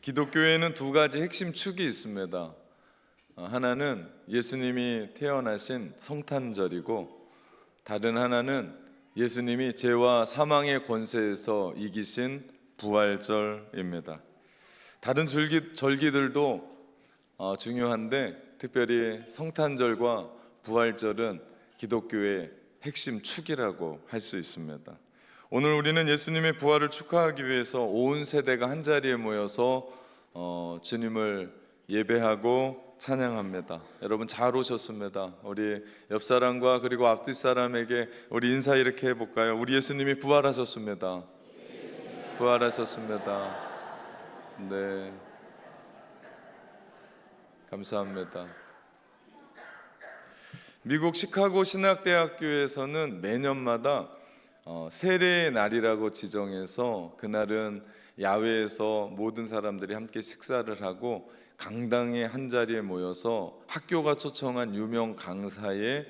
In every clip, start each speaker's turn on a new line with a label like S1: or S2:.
S1: 기독교에는 두 가지 핵심 축이 있습니다. 하나는 예수님이 태어나신 성탄절이고, 다른 하나는 예수님이 죄와 사망의 권세에서 이기신 부활절입니다. 다른 절기들도 중요한데, 특별히 성탄절과 부활절은 기독교의 핵심 축이라고 할 수 있습니다. 오늘 우리는 예수님의 부활을 축하하기 위해서 온 세대가 한자리에 모여서 주님을 예배하고 찬양합니다. 여러분 잘 오셨습니다. 우리 옆 사람과 그리고 앞뒤 사람에게 우리 인사 이렇게 해볼까요? 우리 예수님이 부활하셨습니다. 부활하셨습니다. 네, 감사합니다. 미국 시카고 신학대학교에서는 매년마다 세례의 날이라고 지정해서 그날은 야외에서 모든 사람들이 함께 식사를 하고 강당의 한자리에 모여서 학교가 초청한 유명 강사의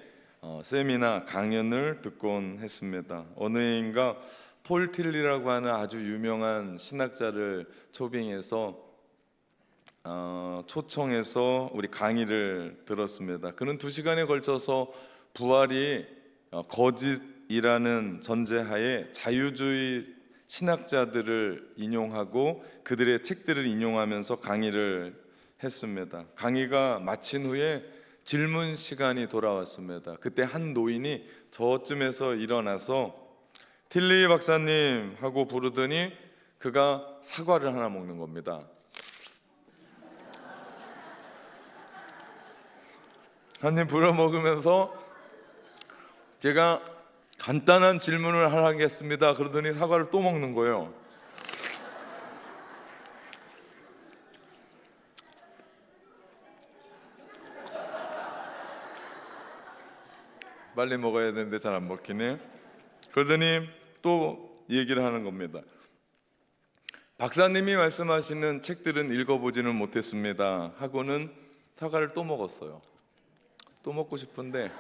S1: 세미나 강연을 듣곤 했습니다. 어느 해인가 폴 틸리라고 하는 아주 유명한 신학자를 초청해서 우리 강의를 들었습니다. 그는 2시간에 걸쳐서 부활이 거짓이라는 전제하에 자유주의 신학자들을 인용하고 그들의 책들을 인용하면서 강의를 했습니다. 강의가 마친 후에 질문 시간이 돌아왔습니다. 그때 한 노인이 저쯤에서 일어나서 틸리 박사님 하고 부르더니 그가 사과를 하나 먹는 겁니다. 한 입 불어 먹으면서 제가 간단한 질문을 하겠습니다. 그러더니 사과를 또 먹는 거예요. 빨리 먹어야 되는데 잘 안 먹히네. 그러더니 또 얘기를 하는 겁니다. 박사님이 말씀하시는 책들은 읽어보지는 못했습니다 하고는 사과를 또 먹었어요. 또 먹고 싶은데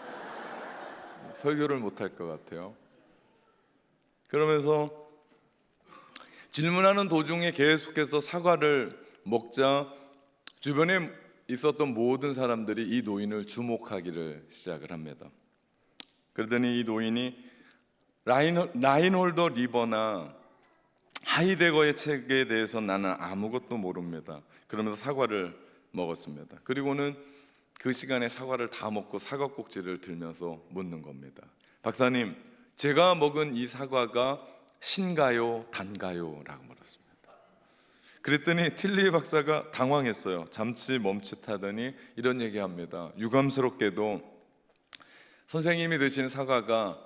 S1: 설교를 못할 것 같아요. 그러면서 질문하는 도중에 계속해서 사과를 먹자 주변에 있었던 모든 사람들이 이 노인을 주목하기를 시작을 합니다. 그러더니 이 노인이 라인홀더 리버나 하이데거의 책에 대해서 나는 아무것도 모릅니다. 그러면서 사과를 먹었습니다. 그리고는 그 시간에 사과를 다 먹고 사과 꼭지를 들면서 묻는 겁니다. 박사님, 제가 먹은 이 사과가 신가요, 단가요? 라고 물었습니다. 그랬더니 틸리 박사가 당황했어요. 잠시 멈칫하더니 이런 얘기합니다. 유감스럽게도 선생님이 드신 사과가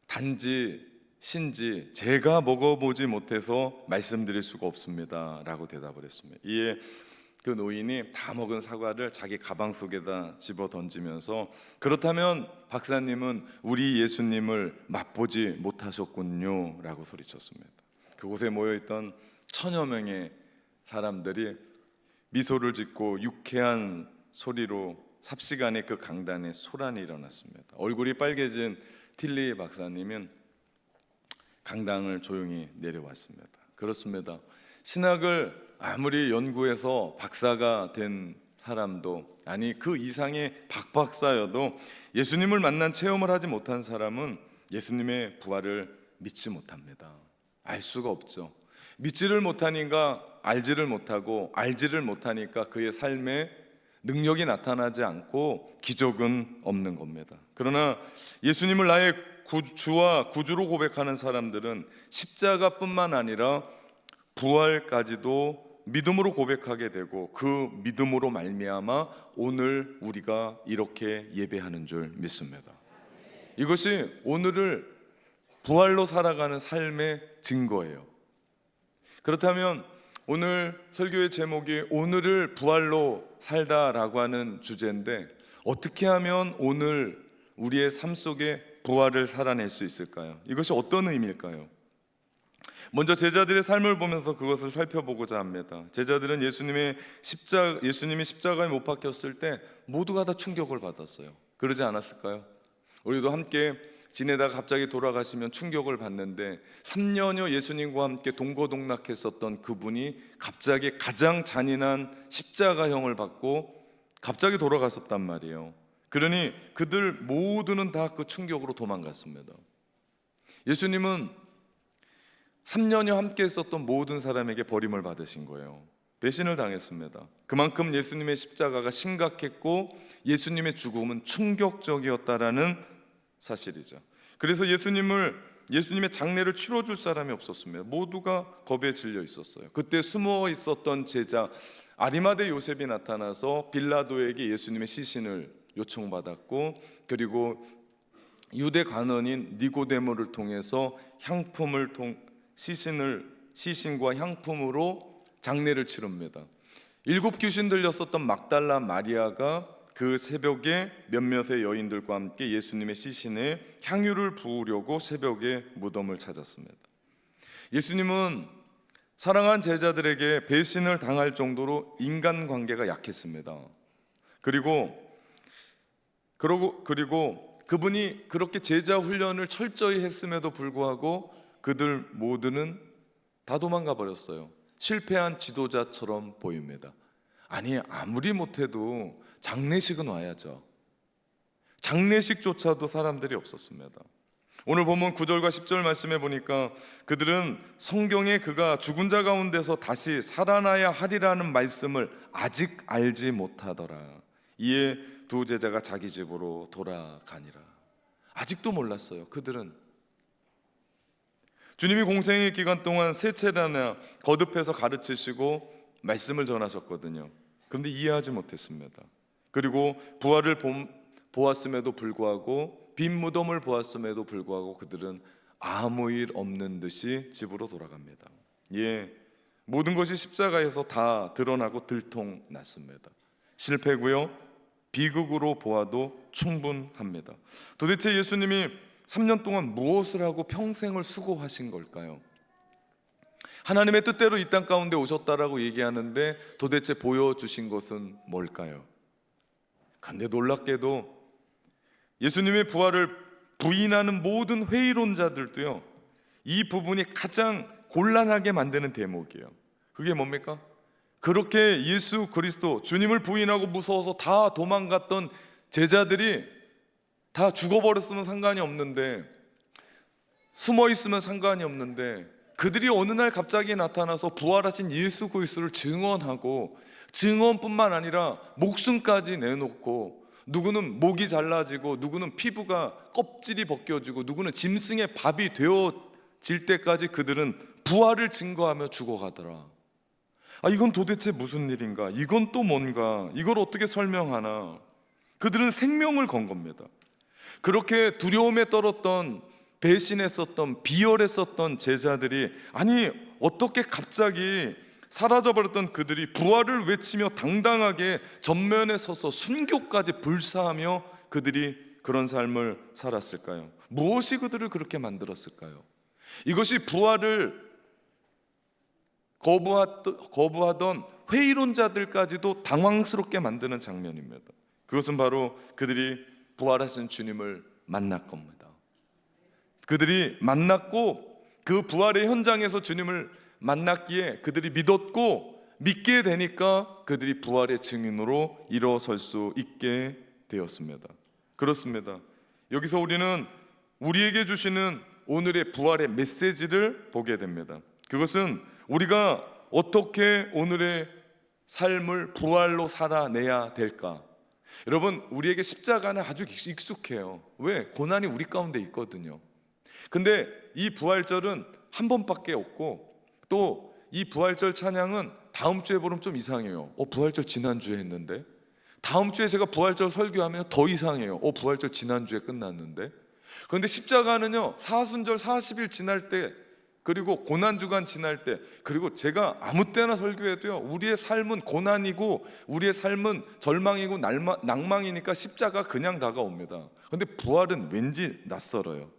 S1: 단지 신지 제가 먹어보지 못해서 말씀드릴 수가 없습니다 라고 대답을 했습니다. 이에 그 노인이 다 먹은 사과를 자기 가방 속에다 집어 던지면서 그렇다면 박사님은 우리 예수님을 맛보지 못하셨군요 라고 소리쳤습니다. 그곳에 모여있던 1000여 명의 사람들이 미소를 짓고 유쾌한 소리로 삽시간에 그 강단에 소란이 일어났습니다. 얼굴이 빨개진 틸리 박사님은 강당을 조용히 내려왔습니다. 그렇습니다. 신학을 아무리 연구해서 박사가 된 사람도, 아니 그 이상의 박박사여도 예수님을 만난 체험을 하지 못한 사람은 예수님의 부활을 믿지 못합니다. 알 수가 없죠. 믿지를 못하니까 알지를 못하고, 알지를 못하니까 그의 삶에 능력이 나타나지 않고 기적은 없는 겁니다. 그러나 예수님을 나의 주와 구주로 고백하는 사람들은 십자가뿐만 아니라 부활까지도 믿음으로 고백하게 되고, 그 믿음으로 말미암아 오늘 우리가 이렇게 예배하는 줄 믿습니다. 이것이 오늘을 부활로 살아가는 삶의 증거예요. 그렇다면 오늘 설교의 제목이 오늘을 부활로 살다라고 하는 주제인데, 어떻게 하면 오늘 우리의 삶 속에 부활을 살아낼 수 있을까요? 이것이 어떤 의미일까요? 먼저 제자들의 삶을 보면서 그것을 살펴보고자 합니다. 제자들은 예수님이 십자가에 못 박혔을 때 모두가 다 충격을 받았어요. 그러지 않았을까요? 우리도 함께 지내다가 갑자기 돌아가시면 충격을 받는데 3년여 예수님과 함께 동거동락했었던 그분이 갑자기 가장 잔인한 십자가형을 받고 갑자기 돌아갔었단 말이에요. 그러니 그들 모두는 다 그 충격으로 도망갔습니다. 예수님은 3년여 함께 했었던 모든 사람에게 버림을 받으신 거예요. 배신을 당했습니다. 그만큼 예수님의 십자가가 심각했고 예수님의 죽음은 충격적이었다라는 사실이죠. 그래서 예수님의 장례를 치러줄 사람이 없었습니다. 모두가 겁에 질려 있었어요. 그때 숨어 있었던 제자 아리마대 요셉이 나타나서 빌라도에게 예수님의 시신을 요청받았고, 그리고 유대 관원인 니고데모를 통해서 시신과 향품으로 장례를 치릅니다. 7 귀신 들렸었던 막달라 마리아가 그 새벽에 몇몇의 여인들과 함께 예수님의 시신에 향유를 부으려고 새벽에 무덤을 찾았습니다. 예수님은 사랑한 제자들에게 배신을 당할 정도로 인간관계가 약했습니다. 그리고 그분이 그렇게 제자 훈련을 철저히 했음에도 불구하고 그들 모두는 다 도망가 버렸어요. 실패한 지도자처럼 보입니다. 아니, 아무리 못해도 장례식은 와야죠. 장례식조차도 사람들이 없었습니다. 오늘 본문 9절과 10절 말씀해 보니까 그들은 성경에 그가 죽은 자 가운데서 다시 살아나야 하리라는 말씀을 아직 알지 못하더라. 이에 두 제자가 자기 집으로 돌아가니라. 아직도 몰랐어요. 그들은 주님이 공생의 기간 동안 세 차례나 거듭해서 가르치시고 말씀을 전하셨거든요. 그런데 이해하지 못했습니다. 그리고 부활을 보았음에도 불구하고 빈 무덤을 보았음에도 불구하고 그들은 아무 일 없는 듯이 집으로 돌아갑니다. 예, 모든 것이 십자가에서 다 드러나고 들통났습니다. 실패고요, 비극으로 보아도 충분합니다. 도대체 예수님이 3년 동안 무엇을 하고 평생을 수고하신 걸까요? 하나님의 뜻대로 이 땅 가운데 오셨다라고 얘기하는데 도대체 보여주신 것은 뭘까요? 근데 놀랍게도 예수님의 부활을 부인하는 모든 회의론자들도요, 이 부분이 가장 곤란하게 만드는 대목이에요. 그게 뭡니까? 그렇게 예수 그리스도 주님을 부인하고 무서워서 다 도망갔던 제자들이 다 죽어버렸으면 상관이 없는데, 숨어 있으면 상관이 없는데, 그들이 어느 날 갑자기 나타나서 부활하신 예수 그리스도를 증언하고, 증언뿐만 아니라 목숨까지 내놓고, 누구는 목이 잘라지고 누구는 피부가 껍질이 벗겨지고 누구는 짐승의 밥이 되어질 때까지 그들은 부활을 증거하며 죽어가더라. 이건 도대체 무슨 일인가? 이건 또 뭔가? 이걸 어떻게 설명하나? 그들은 생명을 건 겁니다. 그렇게 두려움에 떨었던, 배신했었던, 비열했었던 제자들이, 아니 어떻게 갑자기 사라져버렸던 그들이 부활을 외치며 당당하게 전면에 서서 순교까지 불사하며 그들이 그런 삶을 살았을까요? 무엇이 그들을 그렇게 만들었을까요? 이것이 부활을 거부하던 회의론자들까지도 당황스럽게 만드는 장면입니다. 그것은 바로 그들이 부활하신 주님을 만날 겁니다. 그들이 만났고 그 부활의 현장에서 주님을 만났기에 그들이 믿었고, 믿게 되니까 그들이 부활의 증인으로 일어설 수 있게 되었습니다. 그렇습니다. 여기서 우리는 우리에게 주시는 오늘의 부활의 메시지를 보게 됩니다. 그것은 우리가 어떻게 오늘의 삶을 부활로 살아내야 될까? 여러분, 우리에게 십자가는 아주 익숙해요. 왜? 고난이 우리 가운데 있거든요. 근데 이 부활절은 한 번밖에 없고, 또 이 부활절 찬양은 다음 주에 부르면 좀 이상해요. 부활절 지난주에 했는데. 다음 주에 제가 부활절 설교하면 더 이상해요. 부활절 지난주에 끝났는데. 그런데 십자가는요, 사순절 40일 지날 때, 그리고 고난주간 지날 때, 그리고 제가 아무 때나 설교해도요, 우리의 삶은 고난이고 우리의 삶은 절망이고 낭망이니까 십자가 그냥 다가옵니다. 그런데 부활은 왠지 낯설어요.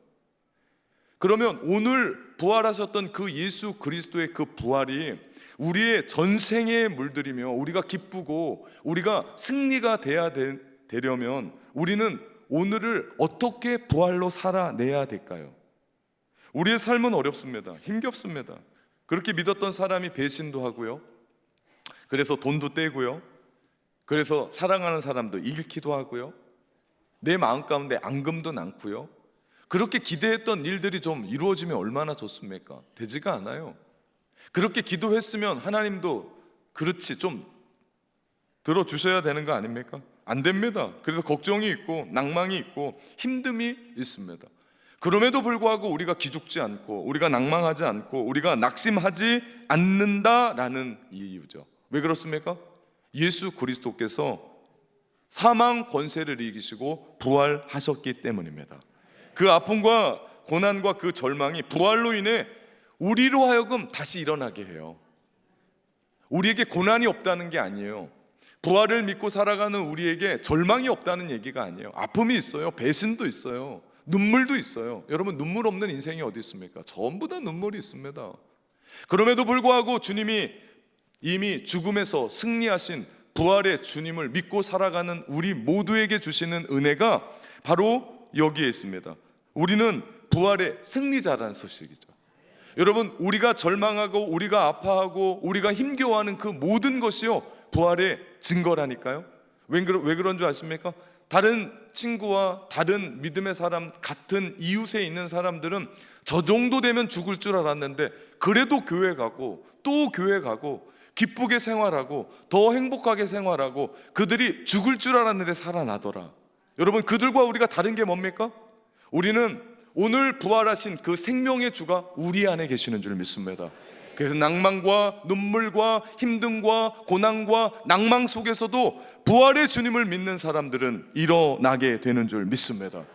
S1: 그러면 오늘 부활하셨던 그 예수 그리스도의 그 부활이 우리의 전생에 물들이며 우리가 기쁘고 우리가 승리가 되려면 우리는 오늘을 어떻게 부활로 살아내야 될까요? 우리의 삶은 어렵습니다. 힘겹습니다. 그렇게 믿었던 사람이 배신도 하고요, 그래서 돈도 떼고요, 그래서 사랑하는 사람도 잃기도 하고요, 내 마음 가운데 앙금도 남고요. 그렇게 기대했던 일들이 좀 이루어지면 얼마나 좋습니까? 되지가 않아요. 그렇게 기도했으면 하나님도 그렇지 좀 들어주셔야 되는 거 아닙니까? 안 됩니다. 그래서 걱정이 있고 낭망이 있고 힘듦이 있습니다. 그럼에도 불구하고 우리가 기죽지 않고 우리가 낭망하지 않고 우리가 낙심하지 않는다라는 이유죠. 왜 그렇습니까? 예수 그리스도께서 사망 권세를 이기시고 부활하셨기 때문입니다. 그 아픔과 고난과 그 절망이 부활로 인해 우리로 하여금 다시 일어나게 해요. 우리에게 고난이 없다는 게 아니에요. 부활을 믿고 살아가는 우리에게 절망이 없다는 얘기가 아니에요. 아픔이 있어요. 배신도 있어요. 눈물도 있어요. 여러분, 눈물 없는 인생이 어디 있습니까? 전부 다 눈물이 있습니다. 그럼에도 불구하고 주님이 이미 죽음에서 승리하신 부활의 주님을 믿고 살아가는 우리 모두에게 주시는 은혜가 바로 여기에 있습니다. 우리는 부활의 승리자라는 소식이죠. 여러분, 우리가 절망하고 우리가 아파하고 우리가 힘겨워하는 그 모든 것이요, 부활의 증거라니까요. 왜 그런 줄 아십니까? 다른 친구와 다른 믿음의 사람, 같은 이웃에 있는 사람들은 저 정도 되면 죽을 줄 알았는데 그래도 교회 가고 또 교회 가고 기쁘게 생활하고 더 행복하게 생활하고 그들이 죽을 줄 알았는데 살아나더라. 여러분, 그들과 우리가 다른 게 뭡니까? 우리는 오늘 부활하신 그 생명의 주가 우리 안에 계시는 줄 믿습니다. 그래서 낭만과 눈물과 힘듦과 고난과 낭망 속에서도 부활의 주님을 믿는 사람들은 일어나게 되는 줄 믿습니다.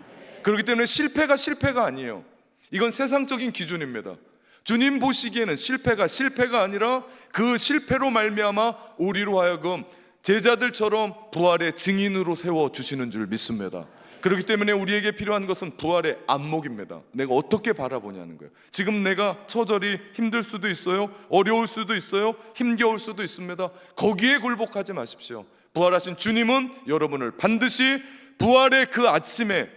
S1: 그렇기 때문에 실패가 아니에요. 이건 세상적인 기준입니다. 주님 보시기에는 실패가 아니라 그 실패로 말미암아 우리로 하여금 제자들처럼 부활의 증인으로 세워주시는 줄 믿습니다. 그렇기 때문에 우리에게 필요한 것은 부활의 안목입니다. 내가 어떻게 바라보냐는 거예요. 지금 내가 처절히 힘들 수도 있어요, 어려울 수도 있어요, 힘겨울 수도 있습니다. 거기에 굴복하지 마십시오. 부활하신 주님은 여러분을 반드시 부활의 그 아침에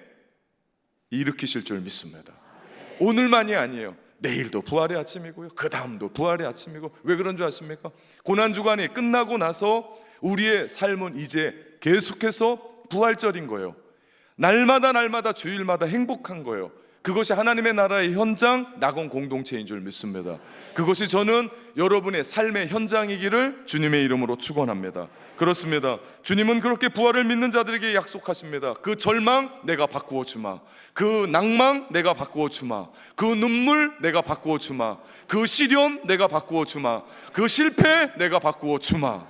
S1: 일으키실 줄 믿습니다. 오늘만이 아니에요. 내일도 부활의 아침이고요, 그 다음도 부활의 아침이고. 왜 그런 줄 아십니까? 고난주간이 끝나고 나서 우리의 삶은 이제 계속해서 부활절인 거예요. 날마다 주일마다 행복한 거예요. 그것이 하나님의 나라의 현장, 낙원 공동체인 줄 믿습니다. 그것이 저는 여러분의 삶의 현장이기를 주님의 이름으로 축원합니다. 그렇습니다. 주님은 그렇게 부활을 믿는 자들에게 약속하십니다. 그 절망 내가 바꾸어 주마, 그 낭망 내가 바꾸어 주마, 그 눈물 내가 바꾸어 주마, 그 시련 내가 바꾸어 주마, 그 실패 내가 바꾸어 주마.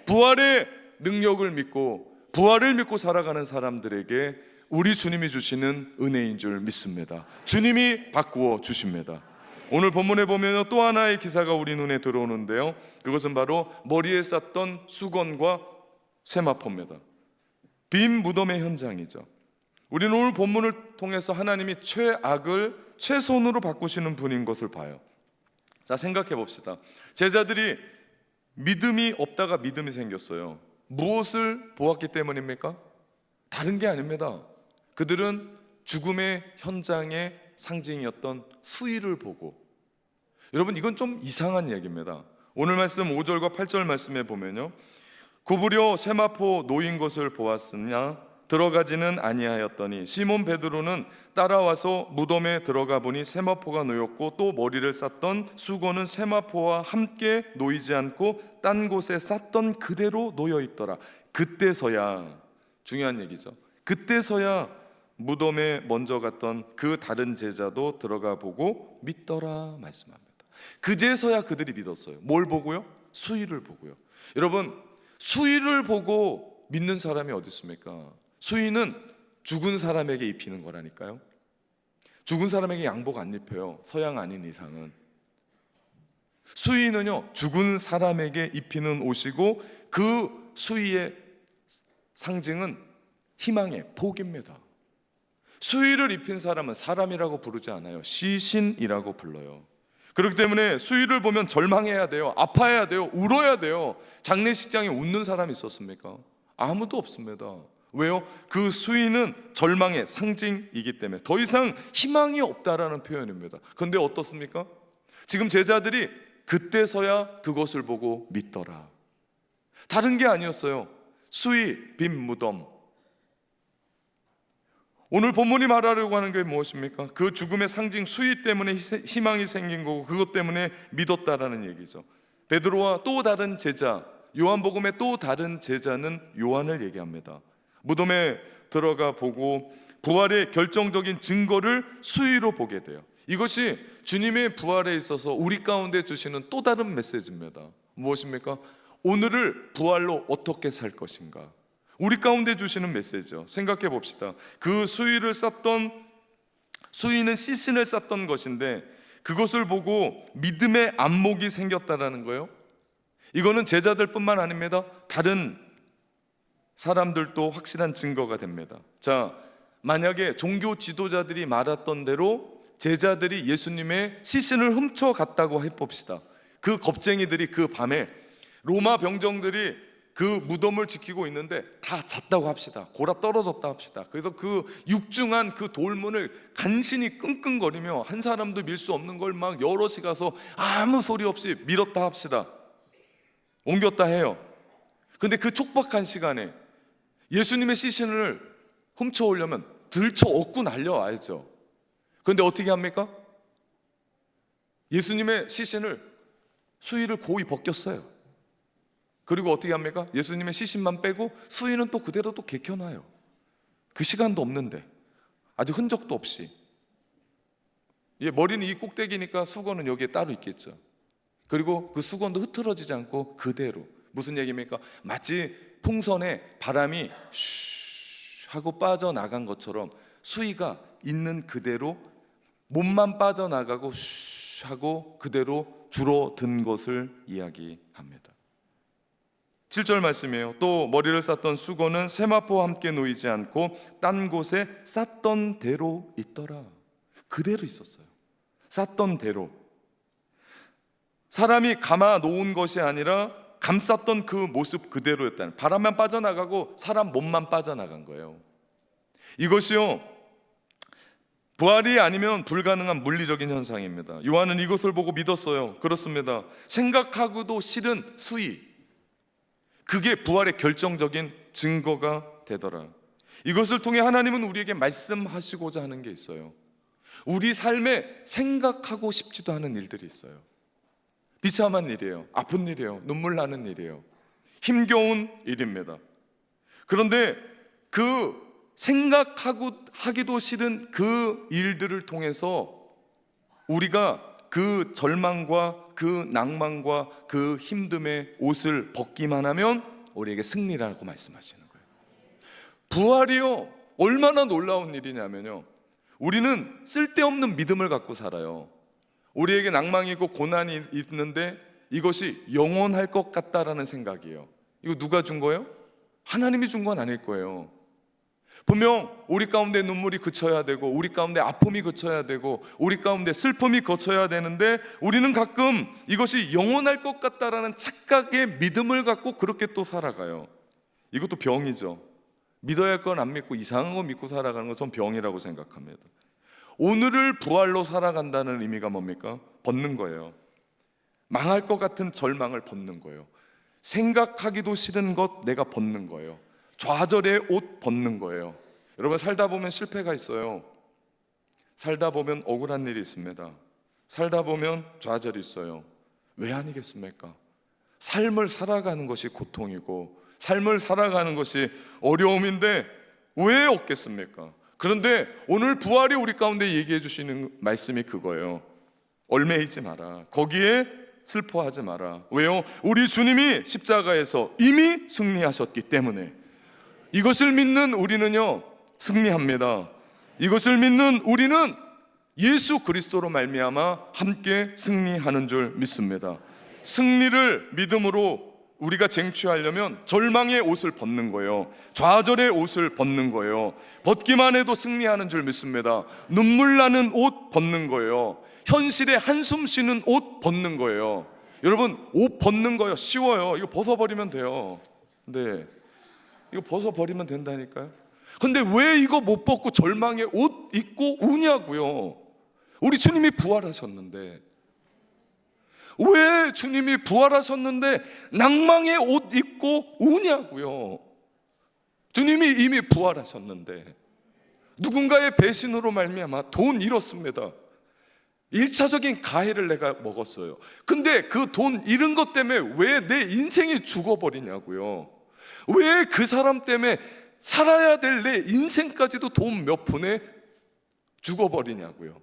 S1: 부활의 능력을 믿고 부활을 믿고 살아가는 사람들에게 우리 주님이 주시는 은혜인 줄 믿습니다. 주님이 바꾸어 주십니다. 오늘 본문에 보면 또 하나의 기사가 우리 눈에 들어오는데요, 그것은 바로 머리에 쌌던 수건과 세마포입니다. 빈 무덤의 현장이죠. 우리는 오늘 본문을 통해서 하나님이 최악을 최선으로 바꾸시는 분인 것을 봐요. 자, 생각해 봅시다. 제자들이 믿음이 없다가 믿음이 생겼어요. 무엇을 보았기 때문입니까? 다른 게 아닙니다. 그들은 죽음의 현장의 상징이었던 수의를 보고. 여러분, 이건 좀 이상한 얘기입니다. 오늘 말씀 5절과 8절 말씀에 보면요, 구부려 세마포 놓인 것을 보았으냐 들어가지는 아니하였더니 시몬 베드로는 따라와서 무덤에 들어가 보니 세마포가 놓였고 또 머리를 쌌던 수건은 세마포와 함께 놓이지 않고 딴 곳에 쌌던 그대로 놓여 있더라. 그때서야, 중요한 얘기죠, 그때서야 무덤에 먼저 갔던 그 다른 제자도 들어가 보고 믿더라 말씀합니다. 그제서야 그들이 믿었어요. 뭘 보고요? 수의를 보고요. 여러분, 수의를 보고 믿는 사람이 어디 있습니까? 수의는 죽은 사람에게 입히는 거라니까요. 죽은 사람에게 양복 안 입혀요, 서양 아닌 이상은. 수의는요, 죽은 사람에게 입히는 옷이고 그 수의의 상징은 희망의 복입니다. 수의를 입힌 사람은 사람이라고 부르지 않아요. 시신이라고 불러요. 그렇기 때문에 수의를 보면 절망해야 돼요, 아파해야 돼요, 울어야 돼요. 장례식장에 웃는 사람이 있었습니까? 아무도 없습니다. 왜요? 그 수위는 절망의 상징이기 때문에 더 이상 희망이 없다라는 표현입니다. 그런데 어떻습니까? 지금 제자들이 그때서야 그것을 보고 믿더라. 다른 게 아니었어요. 수위, 빈 무덤. 오늘 본문이 말하려고 하는 게 무엇입니까? 그 죽음의 상징 수위 때문에 희망이 생긴 거고 그것 때문에 믿었다라는 얘기죠. 베드로와 또 다른 제자, 요한복음의 또 다른 제자는 요한을 얘기합니다. 무덤에 들어가 보고 부활의 결정적인 증거를 수위로 보게 돼요. 이것이 주님의 부활에 있어서 우리 가운데 주시는 또 다른 메시지입니다. 무엇입니까? 오늘을 부활로 어떻게 살 것인가? 우리 가운데 주시는 메시지죠. 생각해 봅시다. 그 수위를 쌓던, 수위는 시신을 쌓던 것인데 그것을 보고 믿음의 안목이 생겼다라는 거예요. 이거는 제자들뿐만 아닙니다. 다른 사람들도 확실한 증거가 됩니다. 자, 만약에 종교 지도자들이 말했던 대로 제자들이 예수님의 시신을 훔쳐갔다고 해봅시다. 그 겁쟁이들이 그 밤에 로마 병정들이 그 무덤을 지키고 있는데 다 잤다고 합시다. 골아 떨어졌다 합시다. 그래서 그 육중한 그 돌문을 간신히 끙끙거리며 한 사람도 밀 수 없는 걸 막 여럿이 가서 아무 소리 없이 밀었다 합시다. 옮겼다 해요. 근데 그 촉박한 시간에 예수님의 시신을 훔쳐오려면 들쳐 얻고 날려와야죠. 그런데 어떻게 합니까? 예수님의 시신을 수의를 고이 벗겼어요. 그리고 어떻게 합니까? 예수님의 시신만 빼고 수의는 또 그대로 또 개켜놔요. 그 시간도 없는데 아주 흔적도 없이. 머리는 이 꼭대기니까 수건은 여기에 따로 있겠죠. 그리고 그 수건도 흐트러지지 않고 그대로. 무슨 얘기입니까? 마치 풍선에 바람이 슈 하고 빠져나간 것처럼 수위가 있는 그대로 몸만 빠져나가고 슈 하고 그대로 줄어든 것을 이야기합니다. 7절 말씀이에요. 또 머리를 쌌던 수건은 세마포와 함께 놓이지 않고 딴 곳에 쌌던 대로 있더라. 그대로 있었어요. 쌌던 대로. 사람이 감아 놓은 것이 아니라 감쌌던 그 모습 그대로였다는, 바람만 빠져나가고 사람 몸만 빠져나간 거예요. 이것이요, 부활이 아니면 불가능한 물리적인 현상입니다. 요한은 이것을 보고 믿었어요. 그렇습니다. 생각하고도 싫은 수위, 그게 부활의 결정적인 증거가 되더라. 이것을 통해 하나님은 우리에게 말씀하시고자 하는 게 있어요. 우리 삶에 생각하고 싶지도 않은 일들이 있어요. 비참한 일이에요. 아픈 일이에요. 눈물 나는 일이에요. 힘겨운 일입니다. 그런데 그 생각하고 하기도 싫은 그 일들을 통해서 우리가 그 절망과 그 낭만과 그 힘듦의 옷을 벗기만 하면 우리에게 승리라고 말씀하시는 거예요. 부활이요, 얼마나 놀라운 일이냐면요, 우리는 쓸데없는 믿음을 갖고 살아요. 우리에게 낭망이 있고 고난이 있는데 이것이 영원할 것 같다라는 생각이에요. 이거 누가 준 거예요? 하나님이 준 건 아닐 거예요. 분명 우리 가운데 눈물이 그쳐야 되고 우리 가운데 아픔이 그쳐야 되고 우리 가운데 슬픔이 거쳐야 되는데 우리는 가끔 이것이 영원할 것 같다라는 착각의 믿음을 갖고 그렇게 또 살아가요. 이것도 병이죠. 믿어야 할 건 안 믿고 이상한 거 믿고 살아가는 건 전 병이라고 생각합니다. 오늘을 부활로 살아간다는 의미가 뭡니까? 벗는 거예요. 망할 것 같은 절망을 벗는 거예요. 생각하기도 싫은 것 내가 벗는 거예요. 좌절의 옷 벗는 거예요. 여러분, 살다 보면 실패가 있어요. 살다 보면 억울한 일이 있습니다. 살다 보면 좌절이 있어요. 왜 아니겠습니까? 삶을 살아가는 것이 고통이고 삶을 살아가는 것이 어려움인데 왜 없겠습니까? 그런데 오늘 부활이 우리 가운데 얘기해 주시는 말씀이 그거예요. 얽매이지 마라. 거기에 슬퍼하지 마라. 왜요? 우리 주님이 십자가에서 이미 승리하셨기 때문에 이것을 믿는 우리는요, 승리합니다. 이것을 믿는 우리는 예수 그리스도로 말미암아 함께 승리하는 줄 믿습니다. 승리를 믿음으로 우리가 쟁취하려면 절망의 옷을 벗는 거예요. 좌절의 옷을 벗는 거예요. 벗기만 해도 승리하는 줄 믿습니다. 눈물 나는 옷 벗는 거예요. 현실에 한숨 쉬는 옷 벗는 거예요. 여러분, 옷 벗는 거요, 쉬워요. 이거 벗어버리면 돼요. 네, 이거 벗어버리면 된다니까요. 근데 왜 이거 못 벗고 절망의 옷 입고 우냐고요. 우리 주님이 부활하셨는데, 왜 주님이 부활하셨는데 낭망의 옷 입고 우냐고요. 주님이 이미 부활하셨는데 누군가의 배신으로 말미암아 돈 잃었습니다. 1차적인 가해를 내가 먹었어요. 근데 그 돈 잃은 것 때문에 왜 내 인생이 죽어버리냐고요. 왜 그 사람 때문에 살아야 될 내 인생까지도 돈 몇 푼에 죽어버리냐고요.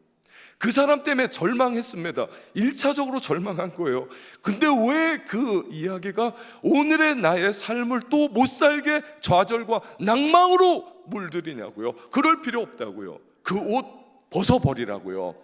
S1: 그 사람 때문에 절망했습니다. 1차적으로 절망한 거예요. 근데 왜 그 이야기가 오늘의 나의 삶을 또 못 살게 좌절과 낭망으로 물들이냐고요. 그럴 필요 없다고요. 그 옷 벗어버리라고요.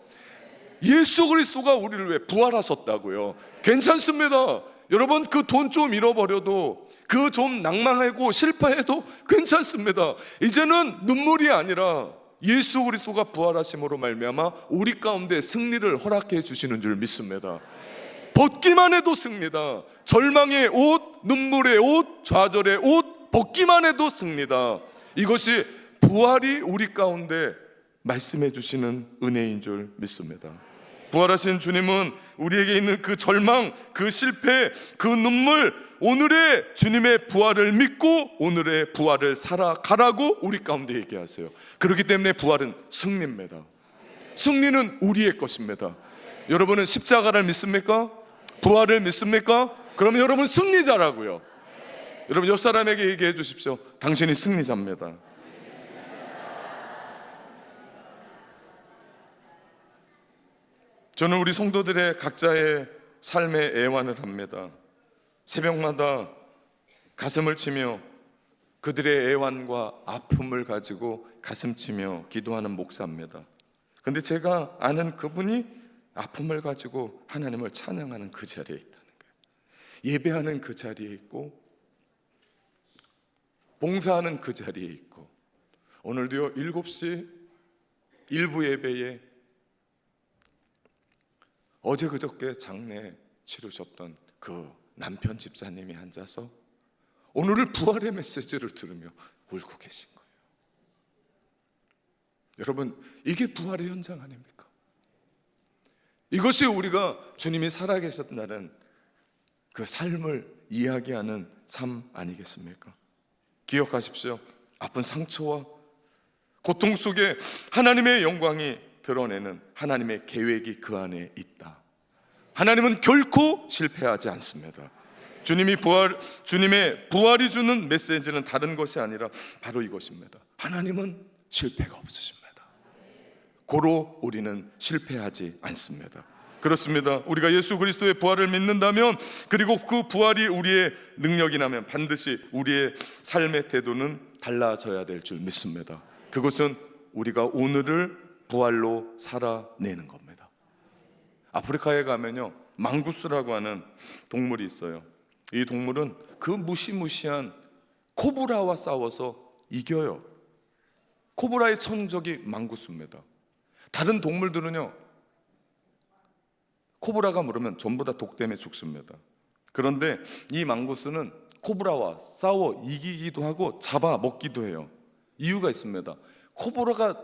S1: 예수 그리스도가 우리를 왜 부활하셨다고요. 괜찮습니다. 여러분, 그 돈 좀 잃어버려도, 그 좀 낭망하고 실패해도 괜찮습니다. 이제는 눈물이 아니라 예수 그리스도가 부활하심으로 말미암아 우리 가운데 승리를 허락해 주시는 줄 믿습니다. 벗기만 해도 승리다. 절망의 옷, 눈물의 옷, 좌절의 옷 벗기만 해도 승리다. 이것이 부활이 우리 가운데 말씀해 주시는 은혜인 줄 믿습니다. 부활하신 주님은 우리에게 있는 그 절망, 그 실패, 그 눈물, 오늘의 주님의 부활을 믿고 오늘의 부활을 살아가라고 우리 가운데 얘기하세요. 그렇기 때문에 부활은 승리입니다. 승리는 우리의 것입니다. 여러분은 십자가를 믿습니까? 부활을 믿습니까? 그러면 여러분 승리자라고요. 여러분 옆 사람에게 얘기해 주십시오. 당신이 승리자입니다. 저는 우리 성도들의 각자의 삶에 애환을 합니다. 새벽마다 가슴을 치며 그들의 애환과 아픔을 가지고 가슴 치며 기도하는 목사입니다. 근데 제가 아는 그분이 아픔을 가지고 하나님을 찬양하는 그 자리에 있다는 거예요. 예배하는 그 자리에 있고 봉사하는 그 자리에 있고, 오늘도요 7시 일부 예배에 어제 그저께 장례 치르셨던 그 남편 집사님이 앉아서 오늘을 부활의 메시지를 들으며 울고 계신 거예요. 여러분, 이게 부활의 현장 아닙니까? 이것이 우리가 주님이 살아계셨다는 그 삶을 이야기하는 삶 아니겠습니까? 기억하십시오. 아픈 상처와 고통 속에 하나님의 영광이 드러내는 하나님의 계획이 그 안에 있다. 하나님은 결코 실패하지 않습니다. 주님의 부활이 주는 메시지는 다른 것이 아니라 바로 이것입니다. 하나님은 실패가 없으십니다. 고로 우리는 실패하지 않습니다. 그렇습니다. 우리가 예수 그리스도의 부활을 믿는다면, 그리고 그 부활이 우리의 능력이라면 반드시 우리의 삶의 태도는 달라져야 될 줄 믿습니다. 그것은 우리가 오늘을 부활로 살아내는 겁니다. 아프리카에 가면요 망구스라고 하는 동물이 있어요. 이 동물은 그 무시무시한 코브라와 싸워서 이겨요. 코브라의 천적이 망구스입니다. 다른 동물들은요 코브라가 물으면 전부 다 독 때문에 죽습니다. 그런데 이 망구스는 코브라와 싸워 이기기도 하고 잡아먹기도 해요. 이유가 있습니다. 코브라가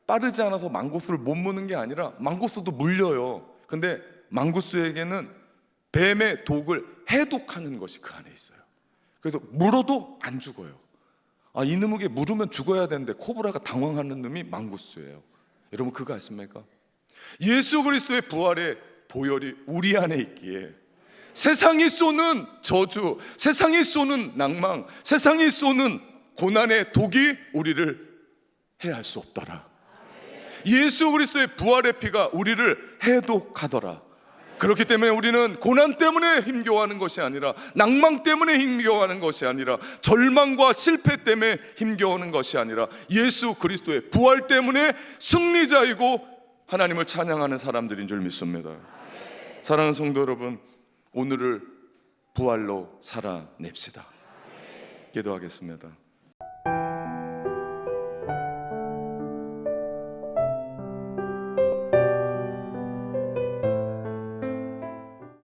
S1: 빠르지 않아서 망구스를 못 무는 게 아니라 망구스도 물려요. 근데 망구스에게는 뱀의 독을 해독하는 것이 그 안에 있어요. 그래서 물어도 안 죽어요. 이놈에게 물으면 죽어야 되는데 코브라가 당황하는 놈이 망구스예요. 여러분 그거 아십니까? 예수 그리스도의 부활의 보혈이 우리 안에 있기에 세상이 쏘는 저주, 세상이 쏘는 낭망, 세상이 쏘는 고난의 독이 우리를 해할 수 없더라. 예수 그리스도의 부활의 피가 우리를 해독하더라. 그렇기 때문에 우리는 고난 때문에 힘겨워하는 것이 아니라, 낭망 때문에 힘겨워하는 것이 아니라, 절망과 실패 때문에 힘겨워하는 것이 아니라 예수 그리스도의 부활 때문에 승리자이고 하나님을 찬양하는 사람들인 줄 믿습니다. 사랑하는 성도 여러분, 오늘을 부활로 살아냅시다. 기도하겠습니다.